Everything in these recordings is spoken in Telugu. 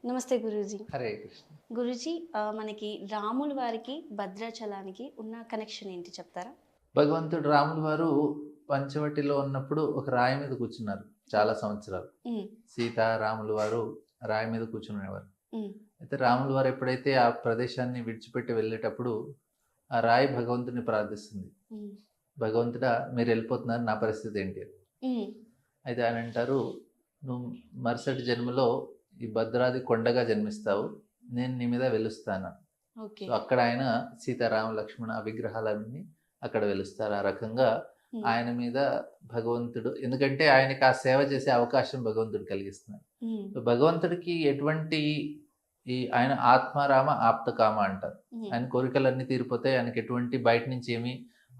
నమస్తే గురూజీ. హరే కృష్ణ. గురూజీ మనకి రాముల వారికి, భద్రాచలానికి ఉన్న కనెక్షన్ ఏంటి చెప్తారా? భగవంతుడు రాముల వారు పంచవటిలో ఉన్నప్పుడు ఒక రాయి మీద కూర్చున్నారు చాలా సంవత్సరాలు. హ్మ్. సీత రాముల వారు రాయి మీద కూర్చునేవారు. హ్మ్. అయితే రాముల వారు ఎప్పుడైతే ఆ ప్రదేశాన్ని విడిచిపెట్టి వెళ్ళేటప్పుడు ఆ రాయి భగవంతుని ప్రార్థిస్తుంది. హ్మ్. భగవంతుడా, మీరు వెళ్ళిపోతున్నారు, నా పరిస్థితి ఏంటి అని. హ్మ్. అయితే ఆయన అంటారు, నువ్వు మరుసటి జన్మలో ఈ భద్రాది కొండగా జన్మిస్తావు, నేను నీ మీద వెలుస్తాను. ఓకే. సో అక్కడ ఆయన సీతారామ లక్ష్మణ విగ్రహాలన్నీ అక్కడ వెలుస్తారు. ఆ రకంగా హ్మ్. ఆయన మీద భగవంతుడు, ఎందుకంటే ఆయనకి ఆ సేవ చేసే అవకాశం భగవంతుడు కలిగిస్తున్నారు. హ్మ్. సో భగవంతుడికి ఎటువంటి ఆయన ఆత్మారామ ఆప్తకామ అంటారు. హ్మ్. ఆయన కోరికలన్నీ తీరిపోతాయి, ఆయనకి ఎటువంటి బయట నుంచి ఏమీ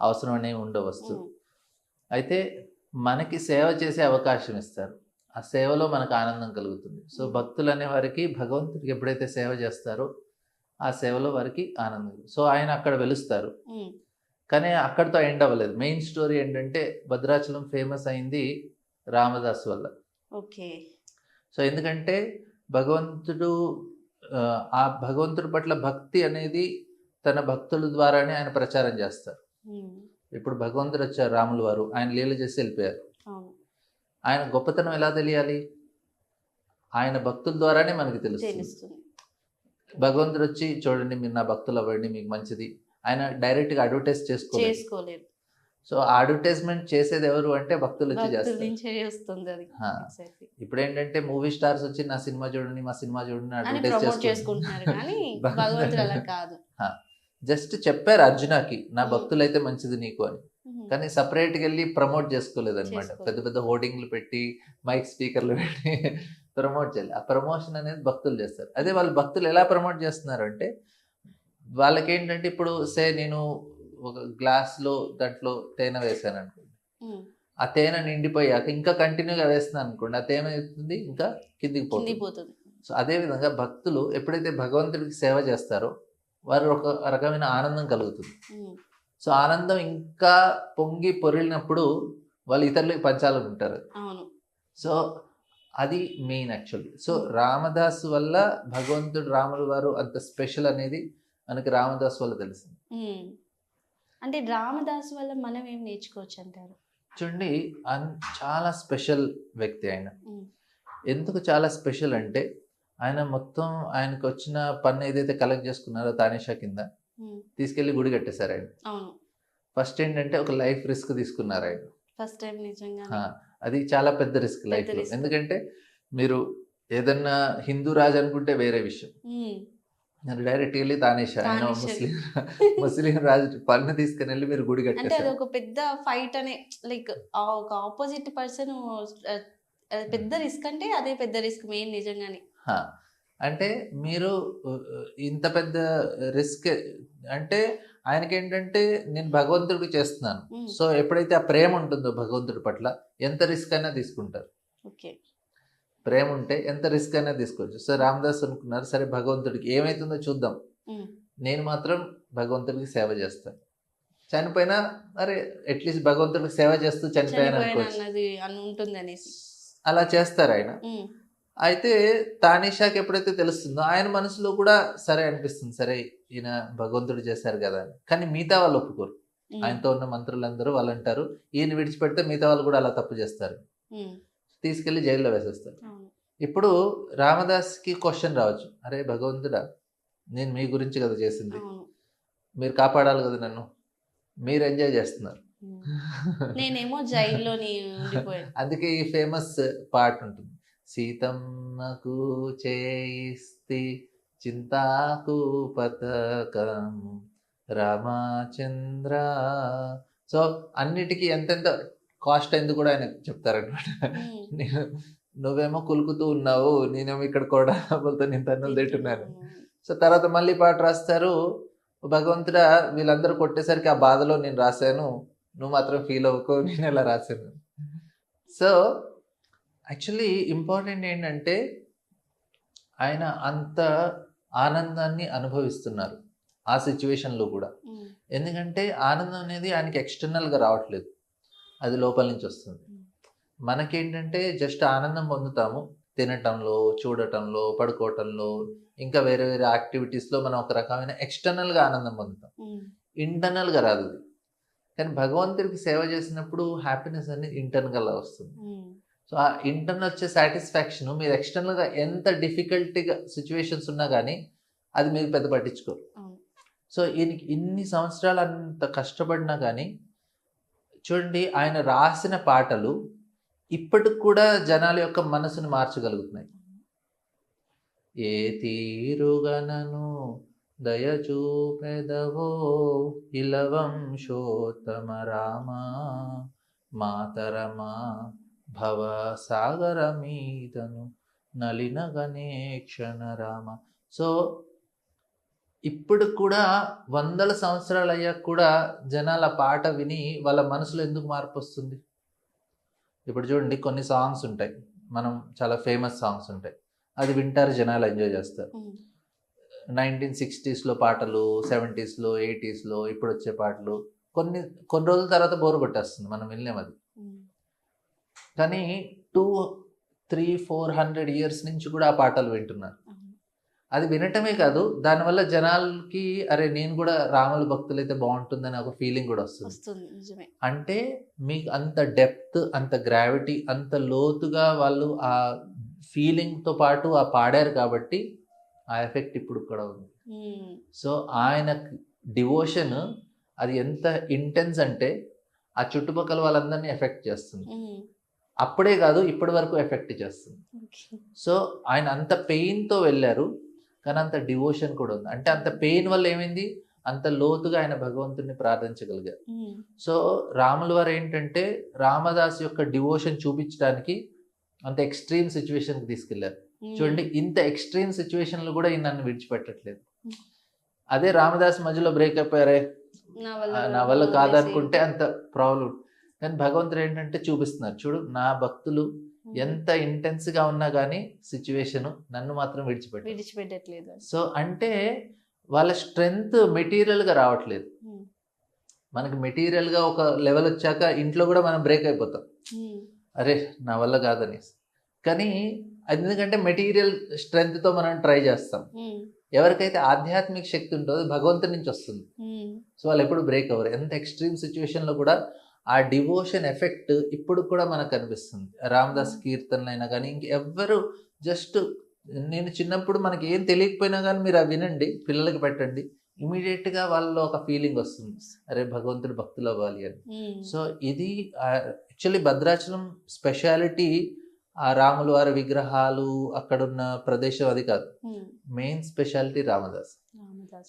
అవసరం అనేవి ఉండవస్తు. హ్మ్. అయితే మనకి సేవ చేసే అవకాశం ఇస్తారు. ఆ సేవలో మనకు ఆనందం కలుగుతుంది. సో భక్తులు అనే వారికి భగవంతుడికి ఎప్పుడైతే సేవ చేస్తారో ఆ సేవలో వారికి ఆనందం. సో ఆయన అక్కడ వెలుస్తారు. హ్మ్. కానీ అక్కడితో ఎండ్ అవ్వలేదు. మెయిన్ స్టోరీ ఏంటంటే భద్రాచలం ఫేమస్ అయింది రామదాస్ వల్ల. ఓకే. సో ఎందుకంటే భగవంతుడు ఆ భగవంతుడి పట్ల భక్తి అనేది తన భక్తుల ద్వారానే ఆయన ప్రచారం చేస్తారు. హ్మ్. ఇప్పుడు భగవంతుడు వచ్చారు రాముల వారు, ఆయన లీల చేసి వెళ్ళిపోయారు. అవును. ఆయన గొప్పతనం ఎలా తెలియాలి? ఆయన భక్తుల ద్వారానే మనకి తెలుస్తుంది. తెలుస్తుంది. భగవంతుడు వచ్చి చూడండి, మీరు నా భక్తులు అవ్వండి, మీకు మంచిది, ఆయన డైరెక్ట్గా అడ్వర్టైజ్ చేసుకోలేదు. చేసుకోలేదు. సో అడ్వర్టైజ్మెంట్ చేసేది ఎవరు అంటే భక్తులు వచ్చి భక్తుల చేస్తారు. నుంచే వస్తుంది అది. ఆ. ఎగ్జాక్ట్లీ. ఇప్పుడు ఏంటంటే మూవీ స్టార్స్ వచ్చి నా సినిమా చూడండి, మా సినిమా చూడండి అని అడ్వర్టైజ్ ప్రమోట్ చేసుకుంటున్నారు కానీ భగవంతుడు అలా కాదు. జస్ట్ చెప్పారు అర్జునకి, నా హ్మ్. భక్తులు అయితే మంచిది నీకు అని. హ్మ్. కానీ సపరేట్గా వెళ్ళి ప్రమోట్ చేసుకోలేదు అనమాట. చేసుకోలేదు. పెద్ద పెద్ద హోర్డింగ్లు పెట్టి మైక్ స్పీకర్లు పెట్టి ప్రమోట్ చేయాలి. ఆ ప్రమోషన్ అనేది భక్తులు చేస్తారు. అదే వాళ్ళు భక్తులు ఎలా ప్రమోట్ చేస్తున్నారు అంటే, వాళ్ళకేంటంటే ఇప్పుడు నేను ఒక గ్లాస్లో దాంట్లో తేనె వేసాను అనుకోండి, హ్మ్. ఆ తేనె నిండిపోయాక ఇంకా కంటిన్యూగా వేస్తున్నాను అనుకోండి, ఆ తేనె అవుతుంది ఇంకా కిందికి కిందికి పోతుంది. పోతుంది. సో అదేవిధంగా భక్తులు ఎప్పుడైతే భగవంతుడికి సేవ చేస్తారో వారు ఒక రకమైన ఆనందం కలుగుతుంది. హ్మ్. సో ఆనందం ఇంకా పొంగి పొరిలినప్పుడు వాళ్ళు ఇతరులకు పంచాలనుకుంటారు. అవును. సో అది మెయిన్ యాక్చువల్లీ. సో హ్మ్. రామదాసు వల్ల భగవంతుడు రాముల వారు అంత స్పెషల్ అనేది మనకి రామదాసు వల్ల తెలిసింది. హ్మ్. అంటే రామదాసు వల్ల మనం ఏం నేర్చుకోవచ్చు అంటారు? చూడండి, చాలా స్పెషల్ వ్యక్తి ఆయన. హ్మ్. ఎందుకు చాలా స్పెషల్ అంటే, ఆయన మొత్తం ఆయనకు వచ్చిన పన్ను ఏదైతే కలెక్ట్ చేసుకున్నారో తానిషా కింద హ్మ్. తీసుకెళ్లి గుడి కట్టేశారు ఆయన. అవును. ఫస్ట్ ఏంటంటే ఒక లైఫ్ రిస్క్ తీసుకున్నారు ఆయన. ఫస్ట్ టైం నిజంగానే. ఆ, అది చాలా పెద్ద రిస్క్ పెద్ద లైఫ్లో. రిస్క్. ఎందుకంటే మీరు ఏదన్నా హిందూ రాజు అనుకుంటే వేరే విషయం. హ్మ్. నేను డైరెక్ట్ వెళ్ళి తానేషా, ఆయన తానిషా. ముస్లిం ముస్లిం రాజు పన్ను తీసుకుని వెళ్ళి మీరు గుడి అంటే అది కట్టేశారు. ఒక పెద్ద ఫైట్ అనే లైక్ ఒక ఆపోజిట్ పర్సన్ పెద్ద రిస్క్ అంటే అదే పెద్ద రిస్క్ మెయిన్ నిజంగానే. హా. అంటే మీరు ఇంత పెద్ద రిస్క్ అంటే ఆయనకేంటంటే నేను భగవంతుడికి చేస్తున్నాను. హ్మ్. సో ఎప్పుడైతే ఆ ప్రేమ ఉంటుందో భగవంతుడి పట్ల ఎంత రిస్క్ అయినా తీసుకుంటారు. ఓకే. ప్రేమ ఉంటే ఎంత రిస్క్ అయినా తీసుకోవచ్చు. సో రామదాస్ అనుకున్నారు, సరే భగవంతుడికి ఏమైతుందో చూద్దాం, హ్మ్. నేను మాత్రం భగవంతుడికి సేవ చేస్తాను. చనిపోయినా అరే అట్లీస్ట్ భగవంతుడికి సేవ చేస్తూ చనిపోయాను చనిపోయాను అనుకోవచ్చు. అన్నది అని ఉంటుంది అనేసి. అలా చేస్తారు ఆయన. హ్మ్. అయితే తానీషాకి ఎప్పుడైతే తెలుస్తుందో ఆయన మనసులో కూడా సరే అనిపిస్తుంది, సరే ఈయన భగవంతుడు చేశారు కదా అని. కానీ మిగతా వాళ్ళు ఒప్పుకోరు. హ్మ్. ఆయనతో ఉన్న మంత్రులందరూ వాళ్ళు అంటారు, ఈయన విడిచిపెడితే మిగతా వాళ్ళు కూడా అలా తప్పు చేస్తారు, హ్మ్. తీసుకెళ్లి జైల్లో వేసేస్తారు. అవును. ఇప్పుడు రామదాస్కి క్వశ్చన్ రావచ్చు, అరే భగవంతుడా, నేను మీ గురించి కదా చేసింది, అవును. మీరు కాపాడాలి కదా నన్ను, మీరు ఎంజాయ్ చేస్తున్నారు. హ్మ్. నేనేమో జైల్లోని ఉండిపోయాను. అందుకే ఈ ఫేమస్ పాట ఉంటుంది, సీతమ్మకు చేయిస్తి చింతాకు పతకం రామచంద్ర. సో అన్నిటికీ ఎంతెంత కాస్ట్ అయింది కూడా ఆయన చెప్తారనమాట. హ్మ్. నువ్వేమో కులుకుతూ ఉన్నావు, నేనేమో ఇక్కడ కోడలతో నేను తన్నులు తింటున్నాను. తింటున్నాను. సో తర్వాత మళ్ళీ పాట రాస్తారు, భగవంతుడా వీళ్ళందరూ కొట్టేసరికి ఆ బాధలో నేను రాశాను, నువ్వు మాత్రం ఫీల్ అవ్వకు, నేను ఎలా రాశాను. సో యాక్చువల్లీ ఇంపార్టెంట్ ఏంటంటే ఆయన అంత ఆనందాన్ని అనుభవిస్తున్నారు ఆ సిచ్యువేషన్లో కూడా. హ్మ్. ఎందుకంటే ఆనందం అనేది ఆయనకి ఎక్స్టర్నల్గా రావట్లేదు, అది లోపల నుంచి వస్తుంది. హ్మ్. మనకేంటంటే జస్ట్ ఆనందం పొందుతాము, తినటంలో, చూడటంలో, పడుకోవటంలో, ఇంకా వేరే వేరే యాక్టివిటీస్లో మనం ఒక రకమైన ఎక్స్టర్నల్గా ఆనందం పొందుతాం, ఇంటర్నల్గా రాదు ఇది. కానీ భగవంతుడికి సేవ చేసినప్పుడు హ్యాపీనెస్ అనేది ఇంటర్నల్గా వస్తుంది. సో ఆ ఇంటర్నల్ వచ్చే సాటిస్ఫాక్షన్ మీరు ఎక్స్టర్నల్గా ఎంత డిఫికల్టీగా సిచ్యువేషన్స్ ఉన్నా కానీ అది మీరు పెద్ద పట్టించుకోరు. సో ఈయనకి ఇన్ని సంవత్సరాలు అంత కష్టపడినా కానీ చూడండి, ఆయన రాసిన పాటలు ఇప్పటికి కూడా జనాల యొక్క మనసుని మార్చగలుగుతున్నాయి. ఏ తీరుగనను దయచూపెదవో ఇలవంశోత్తమ రామ మాతరమా భవ సాగర మీదను నలిన గణేక్షణ రామ. సో ఇప్పుడు కూడా వందల సంవత్సరాలు అయ్యాక కూడా జనాల పాట విని వాళ్ళ మనసులో ఎందుకు మార్పు వస్తుంది? ఇప్పుడు చూడండి, కొన్ని సాంగ్స్ ఉంటాయి, మనం చాలా ఫేమస్ సాంగ్స్ ఉంటాయి, అది వింటారు, జనాలు ఎంజాయ్ చేస్తారు. 1960s పాటలు, 70s, 80s ఇప్పుడు వచ్చే పాటలు కొన్ని రోజుల తర్వాత బోర్ కొట్టేస్తుంది, మనం వినలేం అది. కానీ 200-400 years నుంచి కూడా ఆ పాటలు వింటున్నారు. అది వినటమే కాదు, దానివల్ల జనాలకి అరే నేను కూడా రాముల భక్తులైతే బాగుంటుందని ఒక ఫీలింగ్ కూడా వస్తుంది. అంటే మీకు అంత డెప్త్, అంత గ్రావిటీ, అంత లోతుగా వాళ్ళు ఆ ఫీలింగ్తో పాటు ఆ పాడారు కాబట్టి ఆ ఎఫెక్ట్ ఇప్పుడు కూడా ఉంది. సో ఆయన డివోషన్ అది ఎంత ఇంటెన్స్ అంటే ఆ చుట్టుపక్కల వాళ్ళందరినీ ఎఫెక్ట్ చేస్తుంది. అప్పుడే కాదు, ఇప్పటి వరకు ఎఫెక్ట్ చేస్తుంది. సో ఆయన అంత పెయిన్తో వెళ్ళారు, కానీ అంత డివోషన్ కూడా ఉంది. అంటే అంత పెయిన్ వల్ల ఏమైంది, అంత లోతుగా ఆయన భగవంతుడిని ప్రార్థించగలిగారు. సో రాముల వారు ఏంటంటే రామదాస్ యొక్క డివోషన్ చూపించడానికి అంత ఎక్స్ట్రీమ్ సిచ్యువేషన్కి తీసుకెళ్లారు. చూడండి, ఇంత ఎక్స్ట్రీమ్ సిచ్యువేషన్లో కూడా ఈయన నన్ను విడిచిపెట్టట్లేదు. అదే రామదాస్ మధ్యలో బ్రేక్ అయిపోయారే, నా వల్ల కాదనుకుంటే అంత ప్రాబ్లం. కానీ భగవంతుడు ఏంటంటే చూపిస్తున్నారు, చూడు నా భక్తులు ఎంత ఇంటెన్స్ గా ఉన్నా కానీ సిచ్యువేషన్ నన్ను మాత్రం విడిచిపెట్టట్లేదు. సో అంటే వాళ్ళ స్ట్రెంగ్త్ మెటీరియల్ గా రావట్లేదు. మనకి మెటీరియల్ గా ఒక లెవెల్ వచ్చాక ఇంట్లో కూడా మనం బ్రేక్ అయిపోతాం, అరే నా వల్ల కాదని. కానీ ఎందుకంటే మెటీరియల్ స్ట్రెంగ్త్ తో మనం ట్రై చేస్తాం. ఎవరికైతే ఆధ్యాత్మిక శక్తి ఉంటుందో భగవంతుడి నుంచి వస్తుంది. సో వాళ్ళు ఎప్పుడు బ్రేక్ అవ్వరు. ఎంత ఎక్స్ట్రీమ్ సిచ్యువేషన్ లో కూడా ఆ డివోషన్ ఎఫెక్ట్ ఇప్పుడు కూడా మనకు కనిపిస్తుంది. రామదాస్ కీర్తనలు అయినా కానీ ఇంకెవ్వరు, జస్ట్ నేను చిన్నప్పుడు మనకి ఏం తెలియకపోయినా కానీ మీరు అవి వినండి, పిల్లలకి పెట్టండి, ఇమీడియట్ గా వాళ్ళలో ఒక ఫీలింగ్ వస్తుంది, అరే భగవంతుడు భక్తులు అవ్వాలి అని. సో ఇది యాక్చువల్లీ భద్రాచలం స్పెషాలిటీ ఆ రాముల వారి విగ్రహాలు అక్కడున్న ప్రదేశం అది కాదు, మెయిన్ స్పెషాలిటీ రామదాస్.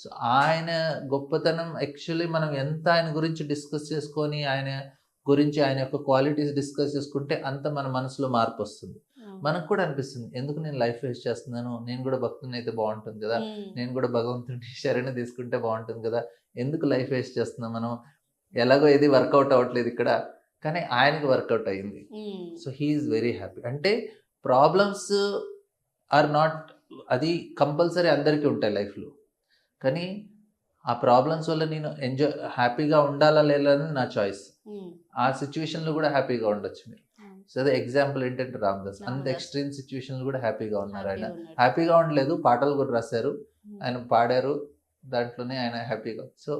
సో ఆయన గొప్పతనం యాక్చువల్లీ మనం ఎంత ఆయన గురించి డిస్కస్ చేసుకొని ఆయన గురించి ఆయన యొక్క క్వాలిటీస్ డిస్కస్ చేసుకుంటే అంత మన మనసులో మార్పు వస్తుంది. మనకు కూడా అనిపిస్తుంది, ఎందుకు నేను లైఫ్ వేస్ట్ చేస్తున్నాను, నేను కూడా భక్తుని అయితే బాగుంటుంది కదా, నేను కూడా భగవంతుని శరణ తీసుకుంటే బాగుంటుంది కదా, ఎందుకు లైఫ్ వేస్ట్ చేస్తున్నాం మనం, ఎలాగో ఏది వర్కౌట్ అవ్వట్లేదు ఇక్కడ, కానీ ఆయనకి వర్కౌట్ అయ్యింది. So he's very happy. అంటే ప్రాబ్లమ్స్ ఆర్ నాట్, అది కంపల్సరీ అందరికీ ఉంటాయి లైఫ్లో, కానీ ఆ ప్రాబ్లమ్స్ వల్ల నేను హ్యాపీగా ఉండాలా లేదా అనేది నా చాయిస్. ఆ సిచ్యువేషన్లో కూడా హ్యాపీగా ఉండొచ్చు మీరు. సో అదే ఎగ్జాంపుల్ ఏంటంటే రామదాస్ అంత ఎక్స్ట్రీమ్ సిచ్యువేషన్లో కూడా హ్యాపీగా ఉన్నారు. ఆయన హ్యాపీగా ఉండలేదు, పాటలు కూడా రాశారు, ఆయన పాడారు, దాంట్లోనే ఆయన హ్యాపీగా. సో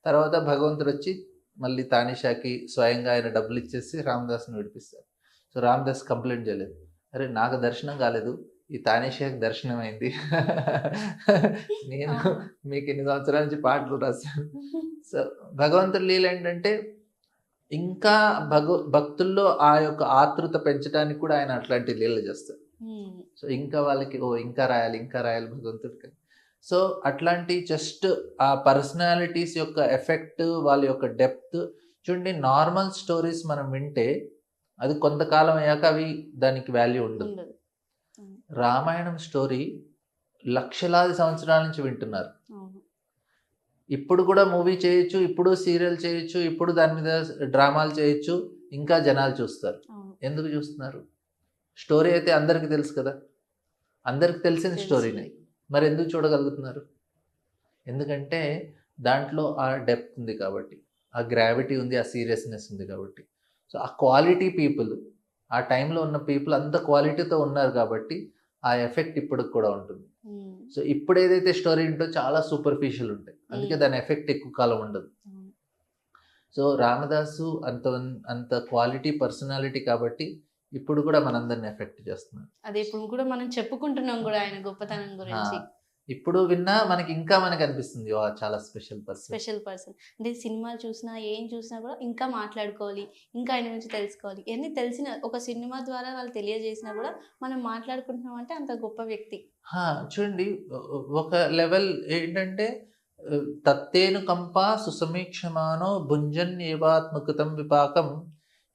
తర్వాత భగవంతుడు వచ్చి మళ్ళీ తానిషాకి స్వయంగా ఆయన డబ్బులు ఇచ్చేసి రామదాస్ని విడిపిస్తారు. సో రామదాస్ కంప్లైంట్ చేయలేదు, అరే నాకు దర్శనం కాలేదు, ఈ తానిషాకి దర్శనం అయింది, నేను మీకు ఎన్ని సంవత్సరాల నుంచి పాటలు రాశాను. సో భగవంతుడి లీల ఏంటంటే ఇంకా భక్తుల్లో ఆ యొక్క ఆతృత పెంచడానికి కూడా ఆయన అట్లాంటి లీలలు చేస్తారు. సో ఇంకా వాళ్ళకి ఇంకా రాయాలి భగవంతుడికి. సో అట్లాంటి జస్ట్ ఆ పర్సనాలిటీస్ యొక్క ఎఫెక్ట్, వాళ్ళ యొక్క డెప్త్ చూడండి. నార్మల్ స్టోరీస్ మనం వింటే అది కొంతకాలం అయ్యాక అవి దానికి వాల్యూ ఉండదు. రామాయణం స్టోరీ లక్షలాది సంవత్సరాల నుంచి వింటున్నారు. ఇప్పుడు కూడా మూవీ చేయొచ్చు, ఇప్పుడు సీరియల్ చేయొచ్చు, ఇప్పుడు దాని మీద డ్రామాలు చేయొచ్చు, ఇంకా జనాలు చూస్తారు. ఎందుకు చూస్తున్నారు? స్టోరీ అయితే అందరికీ తెలుసు కదా, అందరికి తెలిసిన స్టోరీని మరి ఎందుకు చూడగలుగుతున్నారు? ఎందుకంటే దాంట్లో ఆ డెప్త్ ఉంది కాబట్టి, ఆ గ్రావిటీ ఉంది, ఆ సీరియస్నెస్ ఉంది కాబట్టి. సో ఆ క్వాలిటీ పీపుల్ ఆ టైంలో ఉన్న పీపుల్ అంత క్వాలిటీతో ఉన్నారు కాబట్టి ఆ ఎఫెక్ట్ ఇప్పటికి కూడా ఉంటుంది. ఉమ్, సో ఇప్పుడు ఏదైతే స్టోరీ ఉంటో చాలా సూపర్ఫిషియల్ ఉంటాయి, అందుకే ఉమ్, దాని ఎఫెక్ట్ ఎక్కువ కాలం ఉండదు. అవును. సో రామదాసు అంత క్వాలిటీ పర్సనాలిటీ కాబట్టి ఇప్పుడు కూడా మనందరిని ఎఫెక్ట్ చేస్తున్నారు. అదే ఇప్పుడు కూడా మనం చెప్పుకుంటున్నాం కూడా ఆయన గొప్పతనం ఆ, గురించి. ఇప్పుడు విన్నా మనకి అనిపిస్తుంది "వా, చాలా స్పెషల్ పర్సన్." Special person. అంటే సినిమాలు చూసినా, ఏం చూసినా కూడా ఇంకా మాట్లాడుకోవాలి, ఇంకా ఆయన గురించి తెలుసుకోవాలి. ఇవన్నీ తెలిసిన ఒక సినిమా ద్వారా వాళ్ళు తెలియజేసినా కూడా మనం మాట్లాడుకుంటున్నాం అంటే అంత గొప్ప వ్యక్తి. చూడండి, ఒక లెవెల్ ఏంటంటే తత్తేను కంపా సుసమీక్షమానో భుంజన్యేవాత్మకృతం విపాకం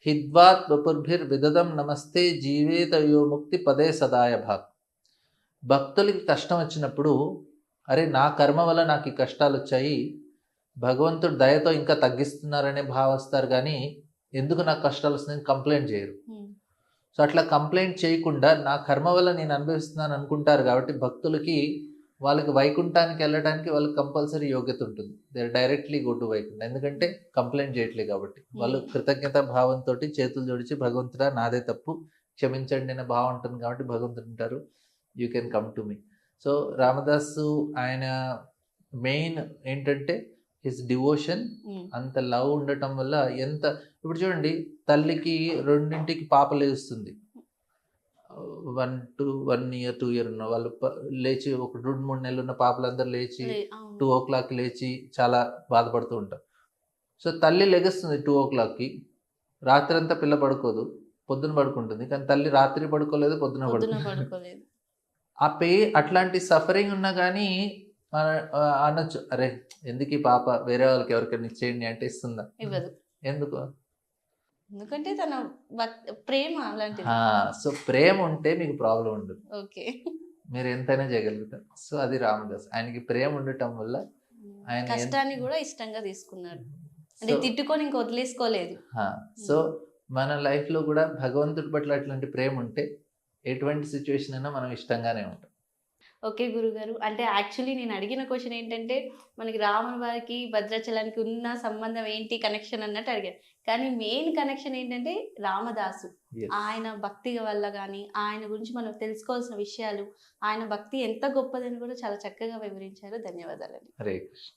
హిద్వాత్ వపుర్భిర్ విదదం నమస్తే జీవేతయో ముక్తి పదే సదాయ భాక్. భక్తులకి కష్టం వచ్చినప్పుడు అరే నా కర్మ వల్ల నాకు ఈ కష్టాలు వచ్చాయి, భగవంతుడు దయతో ఇంకా తగ్గిస్తున్నారనే భావిస్తారు, కానీ ఎందుకు నాకు కష్టాలు వస్తున్నాయని కంప్లైంట్ చేయరు. ఉమ్, సో అట్లా కంప్లైంట్ చేయకుండా నా కర్మ వల్ల నేను అనుభవిస్తున్నాను అనుకుంటారు కాబట్టి భక్తులకి వాళ్ళకి వైకుంఠానికి వెళ్ళడానికి వాళ్ళకి కంపల్సరీ యోగ్యత ఉంటుంది. They directly go to Vaikuntha, ఎందుకంటే కంప్లైంట్ చేయట్లేదు కాబట్టి. వాళ్ళు కృతజ్ఞత భావంతో చేతులు జోడించి భగవంతుడా నాదే తప్పు క్షమించండి అనే భావం ఉంటుంది కాబట్టి భగవంతుడు అంటారు you can come to me. So Ramadasu ఆయన మెయిన్ ఏంటంటే హిస్ డివోషన్, ఉమ్, అంత లవ్ ఉండటం వల్ల ఎంత. ఇప్పుడు చూడండి, తల్లికి రెండింటికి పాప లేస్తుంది, 1 year 2 year ఉన్న వాళ్ళు లేచి ఒక 2-3 నెలలు ఉన్న పాపలందరూ లేచి అవును. 2 o'clock లేచి చాలా బాధపడుతూ ఉంటారు. సో తల్లి లెగుస్తుంది 2 o'clockకి, రాత్రి అంతా పిల్ల పడుకోదు, పొద్దున పడుకుంటుంది, కానీ తల్లి రాత్రి పడుకోలేదు, పొద్దున పొద్దున పడుకుంటుంది. పడుకోలేదు. ఆ అట్లాంటి సఫరింగ్ ఉన్నా కానీ అనొచ్చు అరే ఎందుకు ఈ పాప వేరే వాళ్ళకి ఎవరికైనా ఇచ్చేయండి అంటే ఇస్తుందా? ఇవ్వదు. ఎందుకు? ఎందుకంటే తన ప్రేమ అలాంటిది. సో ప్రేమ ఉంటే మీకు ప్రాబ్లం ఉండదు, ఓకే. మీరు ఎంతైనా చేయగలుగుతారు. సో అది రామదాస్, ఆయనకి ప్రేమ ఉండటం వల్ల ఆయన కష్టాన్ని కూడా ఇష్టంగా తీసుకున్నాడు. అంటే సో తిట్టుకొని ఇంక వదిలేసుకోలేదు. సో మన లైఫ్లో కూడా భగవంతుడి పట్ల అట్లాంటి ప్రేమ ఉంటే ఎటువంటి సిచ్యువేషన్ అయినా మనం ఇష్టంగానే ఉంటాం. ఓకే గురుగారు. అంటే యాక్చువల్లీ నేను అడిగిన క్వశ్చన్ ఏంటంటే మనకి రాముని వారికి భద్రాచలానికి ఉన్న సంబంధం ఏంటి, కనెక్షన్ అన్నట్టు అడిగాను. కానీ మెయిన్ కనెక్షన్ ఏంటంటే రామదాసు. Yes. ఆయన భక్తి వల్ల కానీ ఆయన గురించి మనం తెలుసుకోవాల్సిన విషయాలు, ఆయన భక్తి ఎంత గొప్పదని కూడా చాలా చక్కగా వివరించారు. ధన్యవాదాలండి. హరే కృష్ణ.